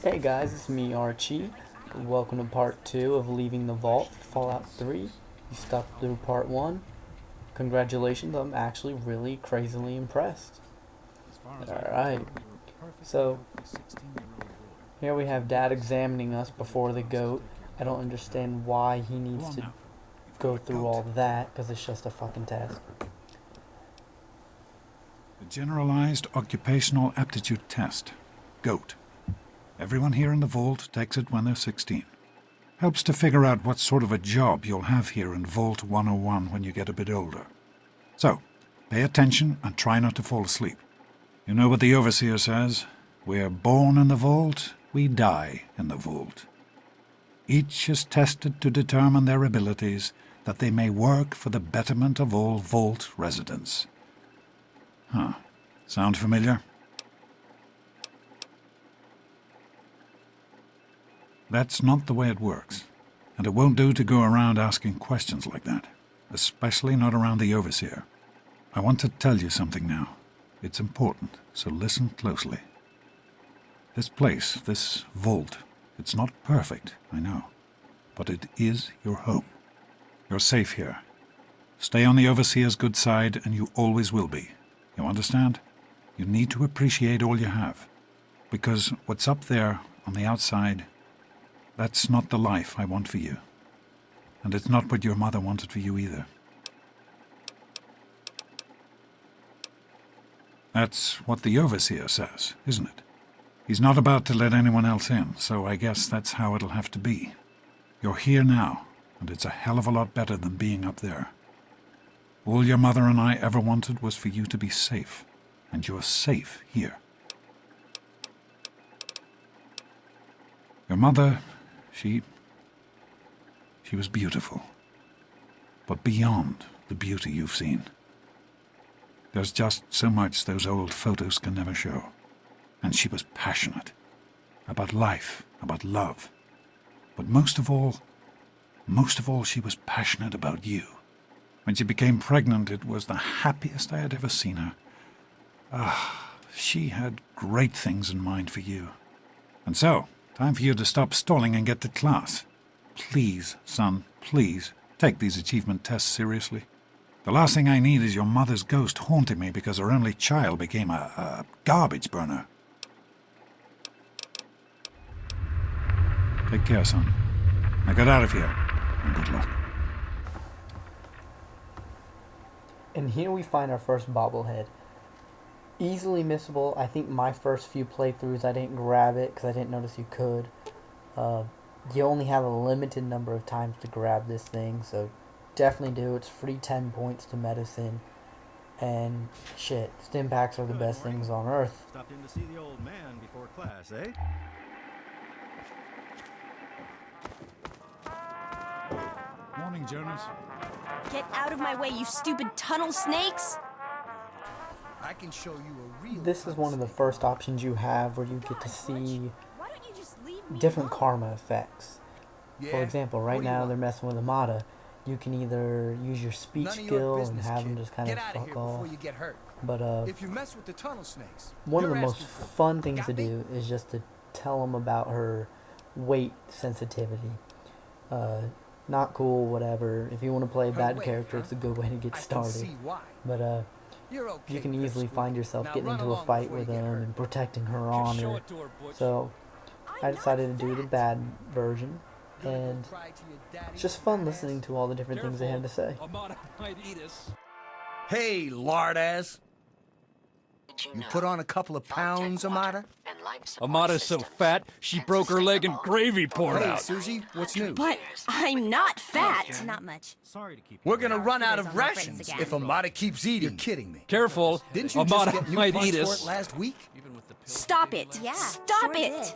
Hey guys, it's me Archie. Welcome to part 2 of Leaving the Vault, Fallout 3. You stuck through part 1. Congratulations, I'm actually really crazily impressed. Alright, so here we have Dad examining us before the goat. I don't understand why he needs to go through all that, because it's just a fucking test. The Generalized Occupational Aptitude Test, GOAT. Everyone here in the Vault takes it when they're 16. Helps to figure out what sort of a job you'll have here in Vault 101 when you get a bit older. So, pay attention and try not to fall asleep. You know what the Overseer says? We're born in the Vault, we die in the Vault. Each is tested to determine their abilities, that they may work for the betterment of all Vault residents. Huh. Sound familiar? That's not the way it works, and it won't do to go around asking questions like that, especially not around the Overseer. I want to tell you something now. It's important, so listen closely. This place, this vault, it's not perfect, I know, but it is your home. You're safe here. Stay on the Overseer's good side, and you always will be. You understand? You need to appreciate all you have, because what's up there on the outside, that's not the life I want for you. And it's not what your mother wanted for you either. That's what the Overseer says, isn't it? He's not about to let anyone else in, so I guess that's how it'll have to be. You're here now, and it's a hell of a lot better than being up there. All your mother and I ever wanted was for you to be safe, and you're safe here. Your mother, she was beautiful, but beyond the beauty you've seen. There's just so much those old photos can never show. And she was passionate about life, about love. But most of all, she was passionate about you. When she became pregnant, it was the happiest I had ever seen her. She had great things in mind for you. And so, time for you to stop stalling and get to class. Please, son, please, take these achievement tests seriously. The last thing I need is your mother's ghost haunting me because her only child became a garbage burner. Take care, son. Now get out of here, and good luck. And here we find our first bobblehead. Easily missable. I think my first few playthroughs I didn't grab it because I didn't notice you could. You only have a limited number of times to grab this thing, so definitely do. It's free 10 points to medicine. And shit, stim packs are the best things on earth. Stopped in to see the old man before class, eh? Morning, Jonas. Get out of my way, you stupid tunnel snakes! I can show you a real. This is one of the first options you have where you get to see Why don't you just leave me different alone? karma effects. Yeah? For example, right What do you now want? they're messing with Amada. You can either use your speech None of your skill and business, have them kid. just kind Get of out of fuck here before off. you get hurt. But If you mess with the tunnel snakes, one of the you're most asking for it. fun things Got to me? do is just to tell them about her weight sensitivity. Not cool, whatever. If you want to play a Her bad weight, character, huh? it's a good way to get I can started. see why. But You're okay, you can easily Pipsqueak. find yourself Now getting run into a along fight before you with get them hurt. and protecting her Show honor. it to her, Butch. So I I'm decided not to do the fat. bad version, Gonna go and cry to your daddy, it's just fun fat listening ass? to all the different things they had to say. Amada might eat us. Hey, lard ass. You put on a couple of pounds, Amada? Amada's so fat, she broke her leg and gravy poured Hey, out. Susie, what's new? But I'm not fat! Not much. Sorry to keep. We're gonna run out of on my friends rations again. if Amada keeps eating. You're kidding me. Careful, Didn't you just Amada get new might parts eat for us. it last week? Stop it! Yeah, Stop sure it! did.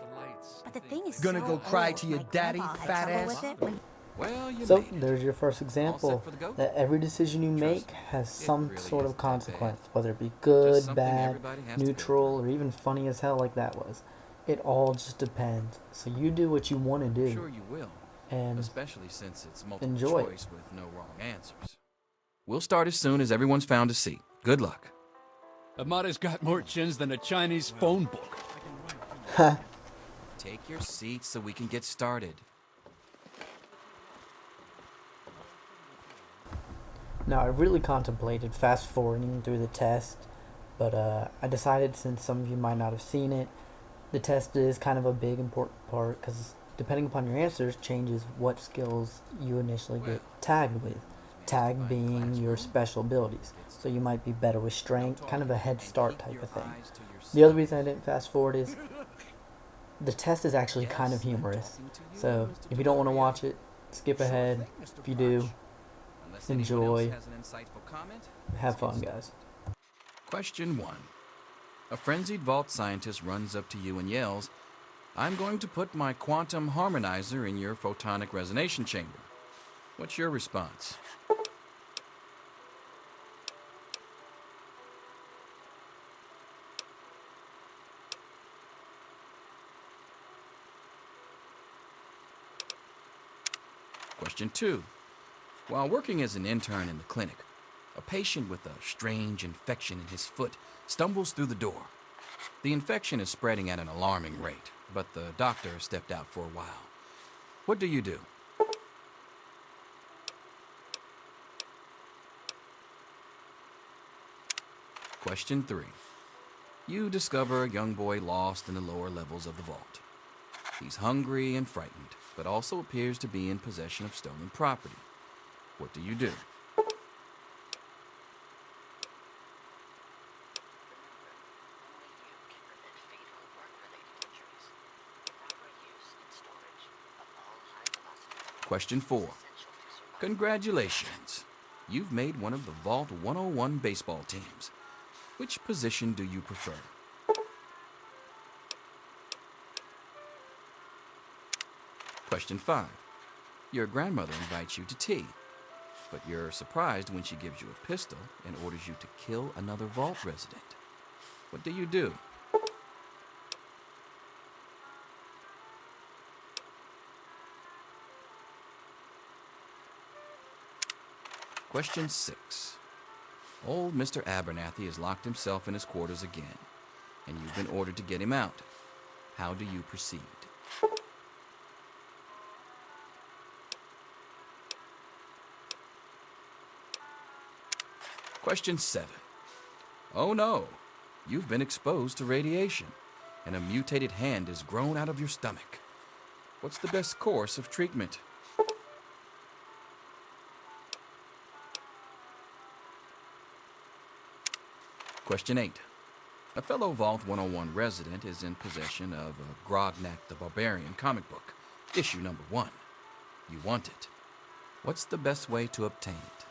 But the thing is Gonna so go cry old. to your My daddy, grandpa had fat trouble ass? with it when- Well, you So made it. there's your first example for the goat? that every decision you make me, has it some really sort of isn't that bad. consequence, whether it be Just good, something bad, everybody has to go neutral, through. or even funny as hell like that was. It all just depends. So you do what you want to do, Sure you will, and especially since it's multiple enjoy it. choice with no wrong answers. We'll start as soon as everyone's found a seat. Good luck. Amada's got more chins than a Chinese phone book. Take your seat so we can get started. Now, I really contemplated fast forwarding through the test, but I decided, since some of you might not have seen it, the test is kind of a big important part, because depending upon your answers changes what skills you initially get tagged with. Tag being your special abilities. So you might be better with strength, kind of a head start type of thing. The other reason I didn't fast forward is the test is actually kind of humorous. So if you don't want to watch it, skip ahead. If you do, enjoy. Have fun, guys. Question 1. A frenzied vault scientist runs up to you and yells, "I'm going to put my quantum harmonizer in your photonic resonation chamber." What's your response? Question 2. While working as an intern in the clinic, a patient with a strange infection in his foot stumbles through the door. The infection is spreading at an alarming rate, but the doctor stepped out for a while. What do you do? Question 3. You discover a young boy lost in the lower levels of the vault. He's hungry and frightened, but also appears to be in possession of stolen property. What do you do? Question 4. Congratulations. You've made one of the Vault 101 baseball teams. Which position do you prefer? Question 5. Your grandmother invites you to tea, but you're surprised when she gives you a pistol and orders you to kill another vault resident. What do you do? Question 6. Old Mr. Abernathy has locked himself in his quarters again, and you've been ordered to get him out. How do you proceed? Question 7. Oh no, you've been exposed to radiation, and a mutated hand has grown out of your stomach. What's the best course of treatment? Question 8. A fellow Vault 101 resident is in possession of a Grognak the Barbarian comic book, issue number 1. You want it. What's the best way to obtain it?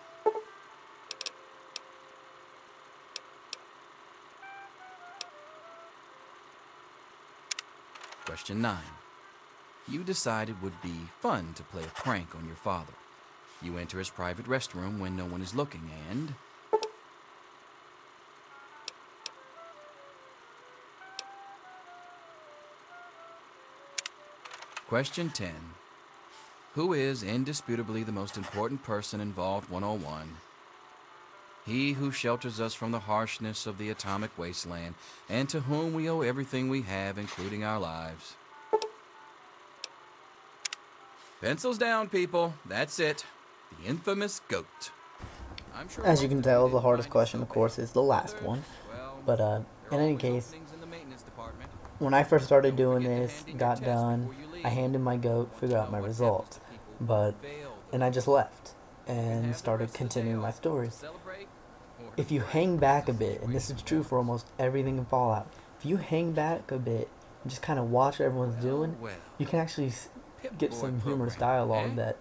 Question 9. You decide it would be fun to play a prank on your father. You enter his private restroom when no one is looking and... Question 10. Who is indisputably the most important person in Vault 101? He who shelters us from the harshness of the atomic wasteland, and to whom we owe everything we have, including our lives. Pencils down, people. That's it. The infamous goat. I'm sure As you can tell, the hardest question, of course, is the last one. But in any case, when I first started doing this, got done, I handed my goat, figured out my results. And I just left and started continuing my stories. If you hang back a bit, and this is true for almost everything in Fallout, if you hang back a bit and just kind of watch what everyone's doing, you can actually get some humorous dialogue that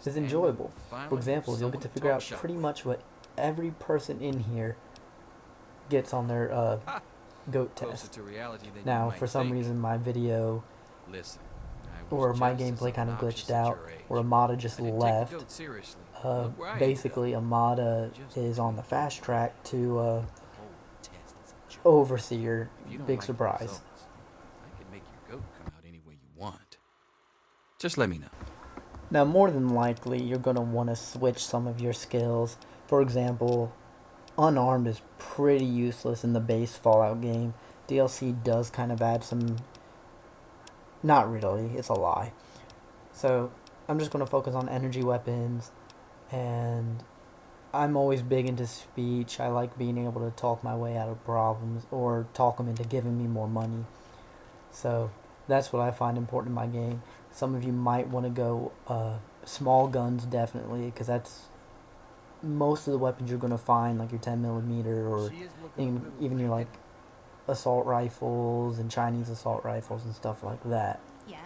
is enjoyable. For example, you'll get to figure out pretty much what every person in here gets on their goat test. Now, for some reason, my video or my gameplay kind of glitched out, or Amada just left. Basically, Amada is on the fast track to Overseer. Big surprise. I can make your goat come out any way you want. Just let me know. Now, more than likely, you're going to want to switch some of your skills. For example, unarmed is pretty useless in the base Fallout game. DLC does kind of add some Not really, it's a lie. So I'm just going to focus on energy weapons, and I'm always big into speech. I like being able to talk my way out of problems or talk them into giving me more money. So that's what I find important in my game. Some of you might want to go small guns, definitely, because that's most of the weapons you're going to find, like your 10mm or even your like assault rifles and Chinese assault rifles and stuff like that. Yes.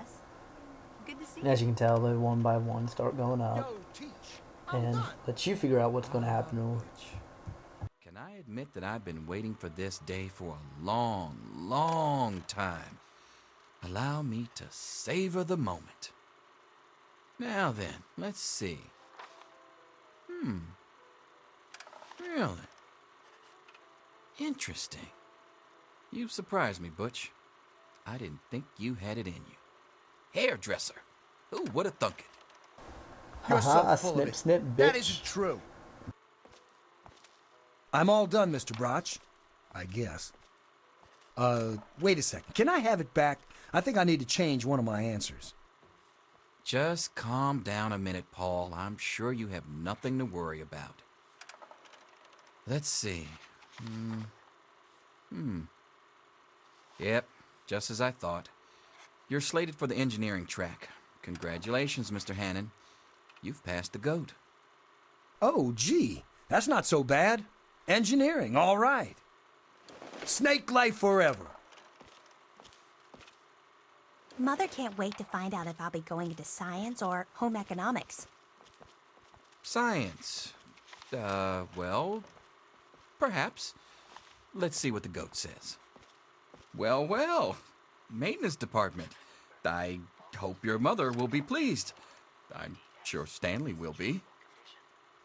Good to see And as you can tell, they one by one start going up, Yo, teach. and let you figure out what's going to happen to them. Can I admit that I've been waiting for this day for a long, long time? Allow me to savor the moment. Now then, let's see. Really? Interesting. You've surprised me, Butch. I didn't think you had it in you. Hairdresser. Ooh, what a thunkin'. You're so Haha, full of snip, it. snip, bitch. That isn't true. I'm all done, Mr. Broch. I guess. Wait a second. Can I have it back? I think I need to change one of my answers. Just calm down a minute, Paul. I'm sure you have nothing to worry about. Let's see. Yep, just as I thought. You're slated for the engineering track. Congratulations, Mr. Hannon. You've passed the GOAT. Oh, gee. That's not so bad. Engineering, all right. Snake life forever. Mother can't wait to find out if I'll be going into science or home economics. Science. Well, perhaps. Let's see what the GOAT says. Well, well. Maintenance department. I hope your mother will be pleased. I'm sure Stanley will be.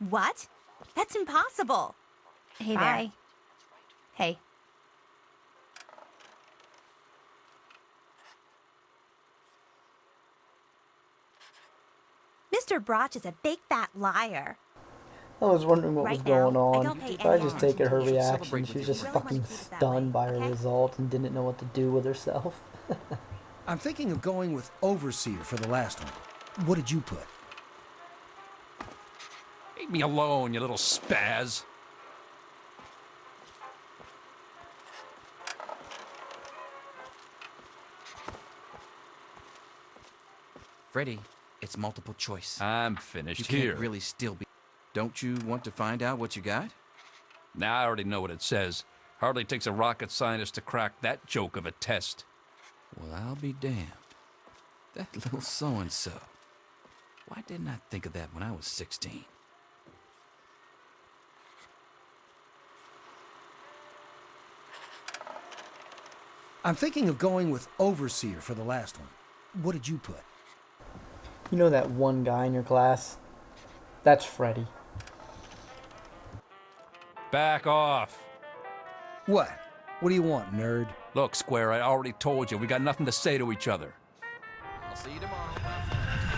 What? That's impossible. Hey Bye. there. Hey. Mr. Broch is a big fat liar. I was wondering what Right was going now, I on. don't pay If I any just attention take her to you. reaction, Celebrate she with was you. just Really want fucking you to keep it that stunned way, by her okay? result and didn't know what to do with herself. I'm thinking of going with Overseer for the last one. What did you put? Leave me alone, you little spaz. Freddy, it's multiple choice. I'm You finished can't here. really still be. Don't you want to find out what you got? Now I already know what it says. Hardly takes a rocket scientist to crack that joke of a test. Well, I'll be damned. That little so-and-so. Why didn't I think of that when I was 16? I'm thinking of going with Overseer for the last one. What did you put? You know that one guy in your class? That's Freddy. Back off. What? What do you want, nerd? Look, Square, I already told you, we got nothing to say to each other. I'll see you tomorrow.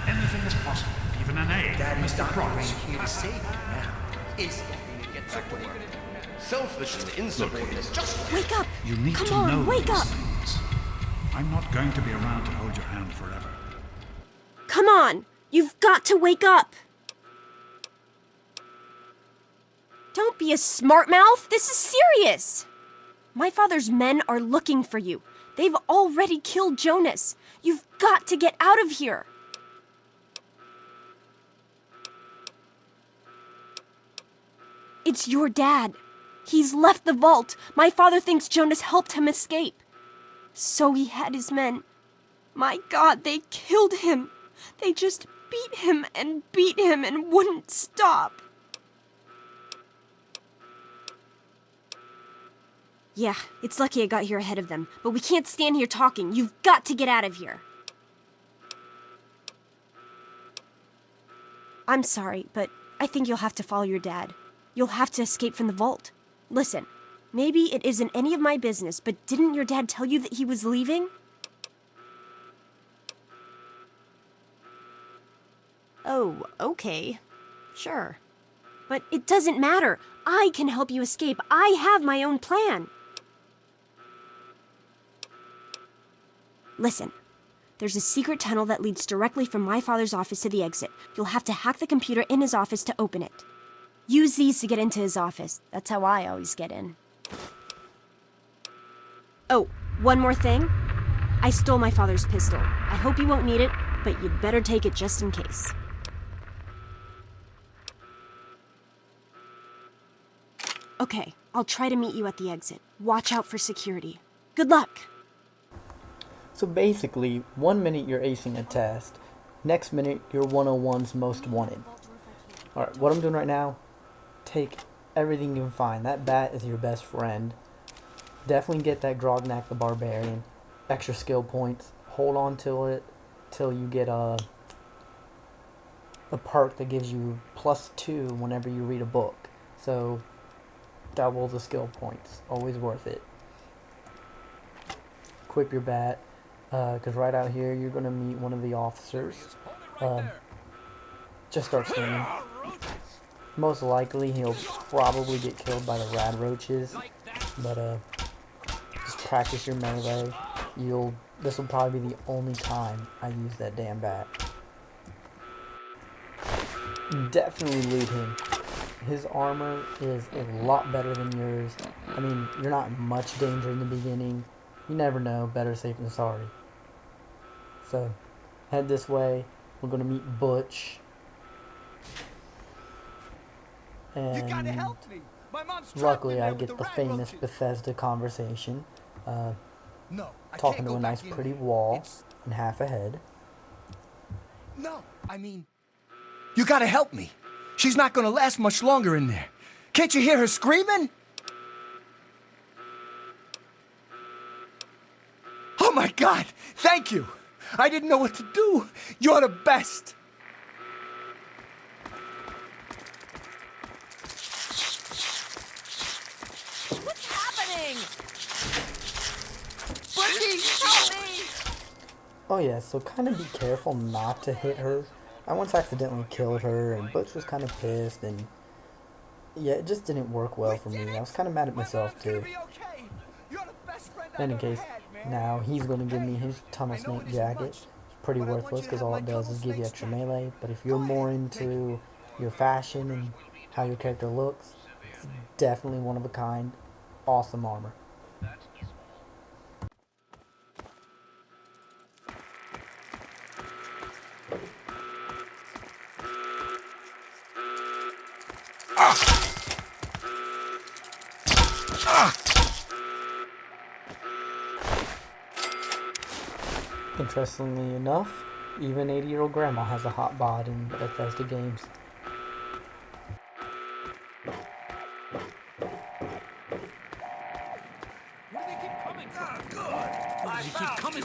Anything is possible, even an A. Mr. Bronze. Here to save you now. Is selfish and insubordinate. Just Wake up! You need Come to on, know wake these up! things. I'm not going to be around to hold your hand forever. Come on! You've got to wake up! Don't be a smart mouth! This is serious! My father's men are looking for you. They've already killed Jonas. You've got to get out of here! It's your dad. He's left the vault. My father thinks Jonas helped him escape. So he had his men. My God, they killed him. They just beat him and wouldn't stop. Yeah, it's lucky I got here ahead of them, but we can't stand here talking. You've got to get out of here. I'm sorry, but I think you'll have to follow your dad. You'll have to escape from the vault. Listen, maybe it isn't any of my business, but didn't your dad tell you that he was leaving? Oh, okay. Sure. But it doesn't matter. I can help you escape. I have my own plan. Listen, There's a secret tunnel that leads directly from my father's office to the exit. You'll have to hack the computer in his office to open it. Use these to get into his office. That's how I always get in. Oh, one more thing. I stole my father's pistol. I hope you won't need it, but you'd better take it just in case. Okay, I'll try to meet you at the exit. Watch out for security. Good luck! So basically, 1 minute you're acing a test, next minute you're 101's most wanted. Alright, what I'm doing right now, take everything you can find. That bat is your best friend. Definitely get that Grognak the Barbarian. Extra skill points. Hold on to it till you get a perk that gives you +2 whenever you read a book. So, double the skill points. Always worth it. Equip your bat. Because right out here you're going to meet one of the officers. Just start swinging. Most likely he'll probably get killed by the rad roaches. But just practice your melee. This will probably be the only time I use that damn bat. Definitely loot him. His armor is a lot better than yours. I mean, you're not in much danger in the beginning. You never know. Better safe than sorry. So, head this way. We're going to meet Butch. And luckily I get the famous Bethesda conversation. Talking to a nice pretty wall and half a head. No, I mean, you gotta help me. She's not gonna last much longer in there. Can't you hear her screaming? Oh my God, thank you. I didn't know what to do. You're the best. What's happening? Please help me. Oh yeah, so kind of be careful not to hit her. I once accidentally killed her, and Butch was kind of pissed, and yeah, it just didn't work well for me. I was kind of mad at myself too. In any case, now he's going to give me his Tunnel Snake jacket. It's pretty worthless because all it does is give you extra melee, but if you're more into your fashion and how your character looks, it's definitely one of a kind. Awesome armor. Interestingly enough, even 80-year-old grandma has a hot bod in Bethesda games. Where do they keep coming from? Good. Where do they keep coming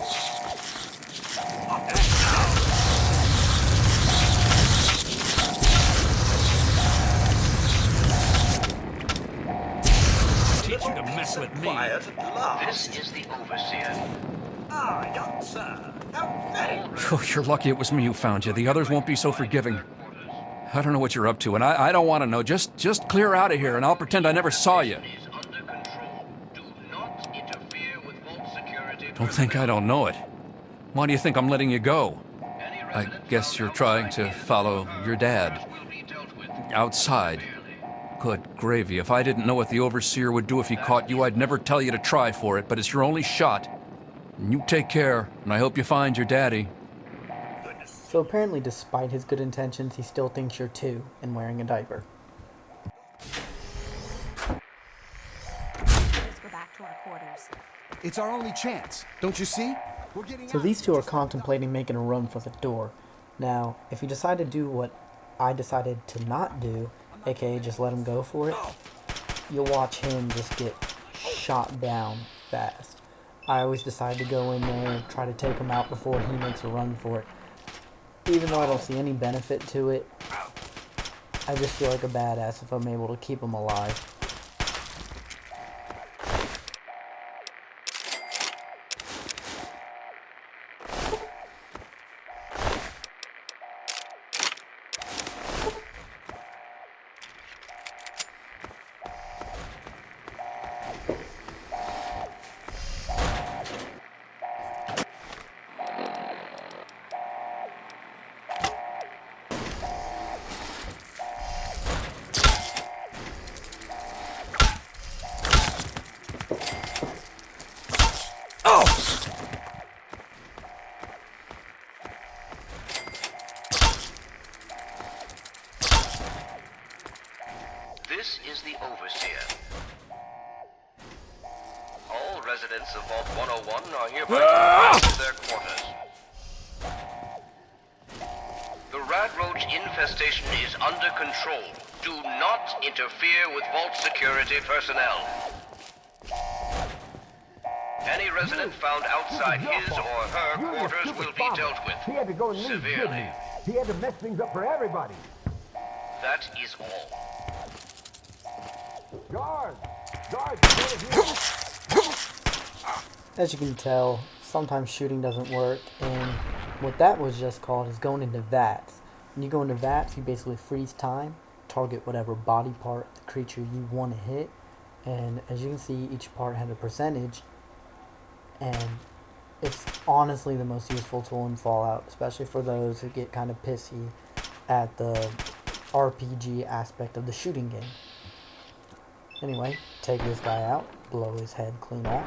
Teach you to mess with me. This is the Overseer. Ah, young sir. How very Oh, you're lucky it was me who found you. The others won't be so forgiving. I don't know what you're up to, and I don't want to know. Just clear out of here, and I'll pretend I never saw you. is under control. Do not interfere with vault security. Don't think I don't know it. Why do you think I'm letting you go? I guess you're trying to follow your dad. Will be dealt with. Outside. Good gravy. If I didn't know what the Overseer would do if he caught you, I'd never tell you to try for it, but it's your only shot. And you take care, and I hope you find your daddy. So apparently, despite his good intentions, he still thinks you're 2 and wearing a diaper. Let's go back to our quarters. It's our only chance, don't you see? We're getting So out. these two are contemplating making a run for the door. Now, if you decide to do what I decided to not do, aka just let him go for it, you'll watch him just get shot down fast. I always decide to go in there and try to take him out before he makes a run for it. Even though I don't see any benefit to it, I just feel like a badass if I'm able to keep him alive. This is the Overseer. All residents of Vault 101 are hereby confined to their quarters. The Radroach infestation is under control. Do not interfere with Vault security personnel. Any resident found outside his or her quarters will be dealt with He had to go and leave, severely. didn't he? He had to mess things up for everybody. That is all. Guard! Guard! Get over here! As you can tell, sometimes shooting doesn't work, and what that was just called is going into VATS. When you go into VATS, you basically freeze time, target whatever body part the creature you want to hit, and as you can see, each part had a percentage, and it's honestly the most useful tool in Fallout, especially for those who get kind of pissy at the RPG aspect of the shooting game. Anyway, take this guy out, blow his head clean off.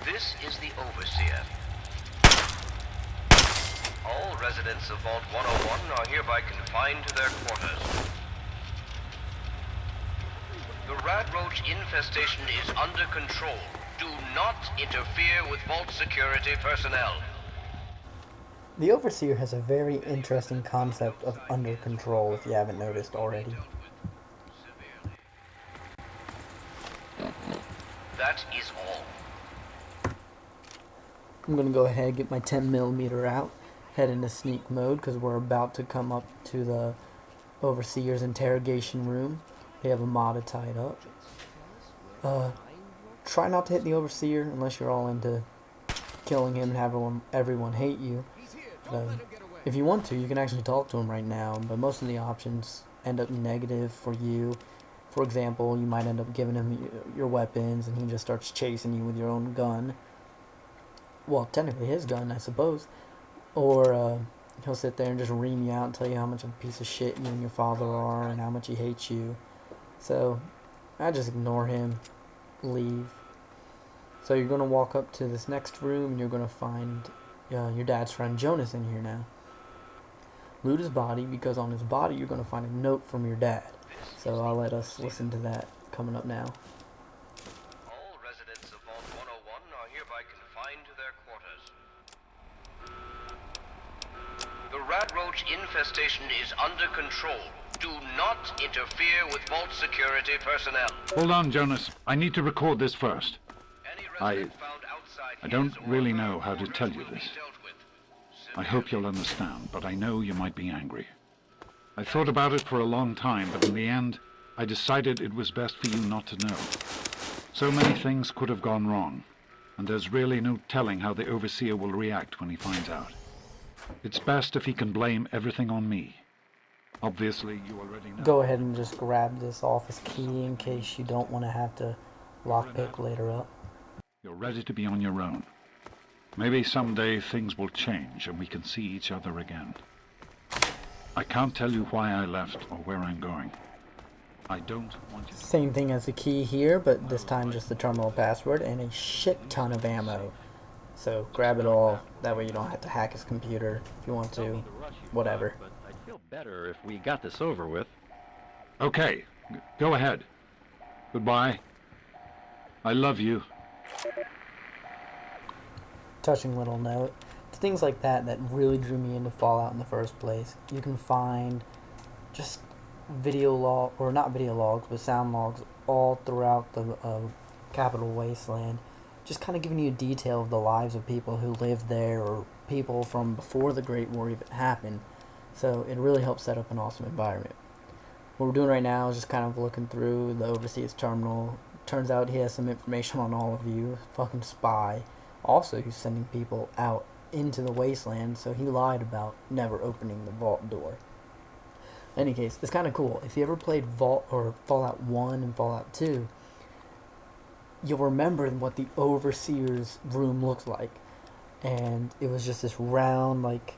This is the Overseer. All residents of Vault 101 are hereby confined to their quarters. The Radroach infestation is under control. Do not interfere with Vault security personnel. The Overseer has a very interesting concept of under control, if you haven't noticed already. That is all. I'm gonna go ahead and get my 10mm out, head into sneak mode, because we're about to come up to the Overseer's interrogation room. They have Amada tied up. Try not to hit the Overseer unless you're all into killing him and have everyone hate you. If you want to, you can actually talk to him right now, but most of the options end up negative for you. For example, you might end up giving him your weapons and he just starts chasing you with your own gun. Well, technically his gun, I suppose. Or he'll sit there and just ream you out and tell you how much of a piece of shit you and your father are and how much he hates you. So, I just ignore him, leave. So you're going to walk up to this next room and you're going to find your dad's friend Jonas in here now. Loot his body, because on his body you're going to find a note from your dad. So I'll let us listen to that coming up now. All residents of Vault 101 are hereby confined to their quarters. The Radroach infestation is under control. Do not interfere with Vault security personnel. Hold on, Jonas. I need to record this first. Any resident found outside I don't his or really her know how to quarters tell you will be this. dealt with I hope you'll understand, but I know you might be angry. I thought about it for a long time, but in the end, I decided it was best for you not to know. So many things could have gone wrong, and there's really no telling how the Overseer will react when he finds out. It's best if he can blame everything on me. Obviously, you already know. Go ahead and just grab this office key in case you don't want to have to lockpick later up. You're ready to be on your own. Maybe someday things will change and we can see each other again. I can't tell you why I left or where I'm going. I don't want you to... Same thing as the key here, but this time just the terminal password and a shit ton of ammo. So grab it all, that way you don't have to hack his computer if you want to, whatever. But I'd feel better if we got this over with. Okay, go ahead. Goodbye. I love you. Touching little note. It's things like that that really drew me into Fallout in the first place. You can find just video log, or not video logs, but sound logs all throughout the Capital Wasteland. Just kind of giving you a detail of the lives of people who lived there, or people from before the Great War even happened. So it really helps set up an awesome environment. What we're doing right now is just kind of looking through the Overseer's terminal. Turns out he has some information on all of you. Fucking spy. Also, he's sending people out into the wasteland, so he lied about never opening the vault door. In any case, it's kind of cool. If you ever played Fallout 1 and Fallout 2, you'll remember what the Overseer's room looks like. And it was just this round, like,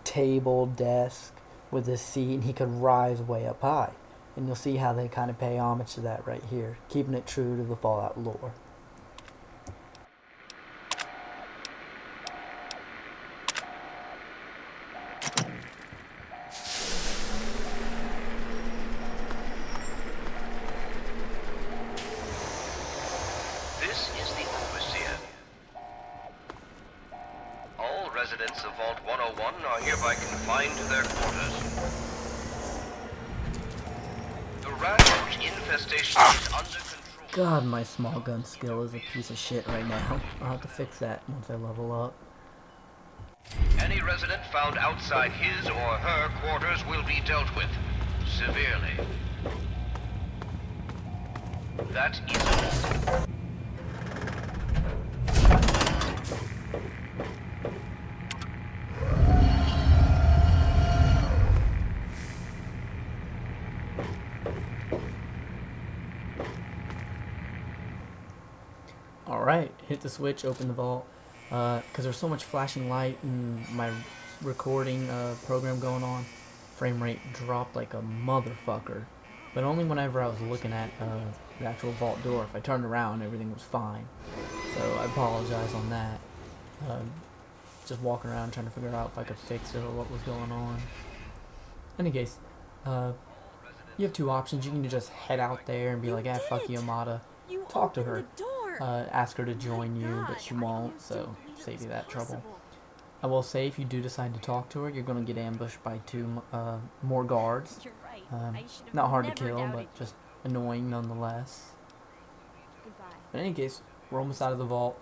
table, desk with this seat, and he could rise way up high. And you'll see how they kind of pay homage to that right here, keeping it true to the Fallout lore. residents of Vault 101 are hereby confined to their quarters. The rat roach infestation is under control. God, my small gun skill is a piece of shit right now. I'll have to fix that once I level up. Any resident found outside his or her quarters will be dealt with severely. That is all. Alright, hit the switch, open the vault. Because there's so much flashing light and my recording program going on, frame rate dropped like a motherfucker. But only whenever I was looking at the actual vault door. If I turned around, everything was fine. So I apologize on that. Just walking around trying to figure out if I could fix it or what was going on. In any case, you have two options. You can just head out there and be like, ah, fuck you, Amada. Talk to her. Ask her to join you, but she won't, so save you that trouble. I will say, if you do decide to talk to her, you're going to get ambushed by two more guards. Not hard to kill, but just annoying nonetheless. But in any case, we're almost out of the vault.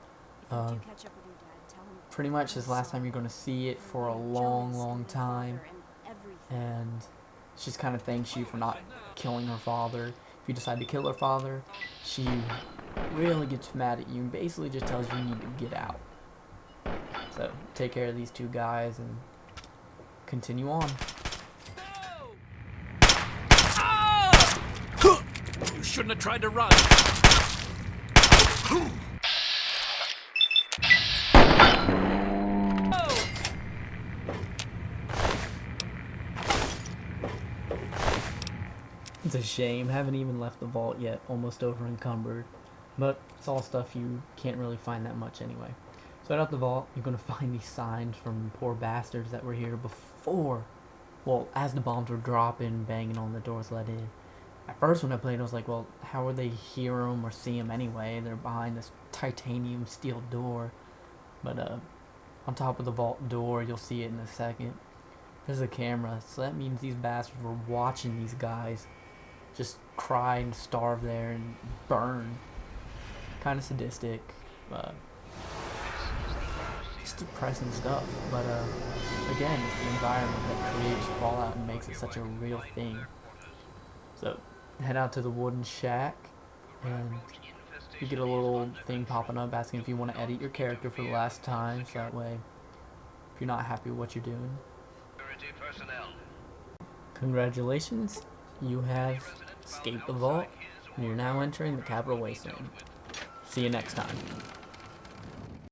Pretty much this last time you're going to see it for a long, long time. And she just kind of thanks you for not killing her father. If you decide to kill her father, she really gets mad at you and basically just tells you need to get out. So take care of these two guys and continue on. You shouldn't have tried to run. It's a shame. Haven't even left the vault yet. Almost over encumbered. But it's all stuff you can't really find that much anyway. So out the vault, you're going to find these signs from poor bastards that were here before. Well, as the bombs were dropping, banging on the doors let in. At first when I played, I was like, well, how would they hear them or see them anyway? They're behind this titanium steel door. But on top of the vault door, you'll see it in a second. There's a camera, so that means these bastards were watching these guys just cry and starve there and burn. Kind of sadistic, just depressing stuff. But again, it's the environment that creates Fallout and makes it such a real thing. So head out to the wooden shack, and you get a little thing popping up asking if you want to edit your character for the last time. So that way, if you're not happy with what you're doing, congratulations, you have escaped the vault, and you're now entering the Capital Wasteland. See you next time.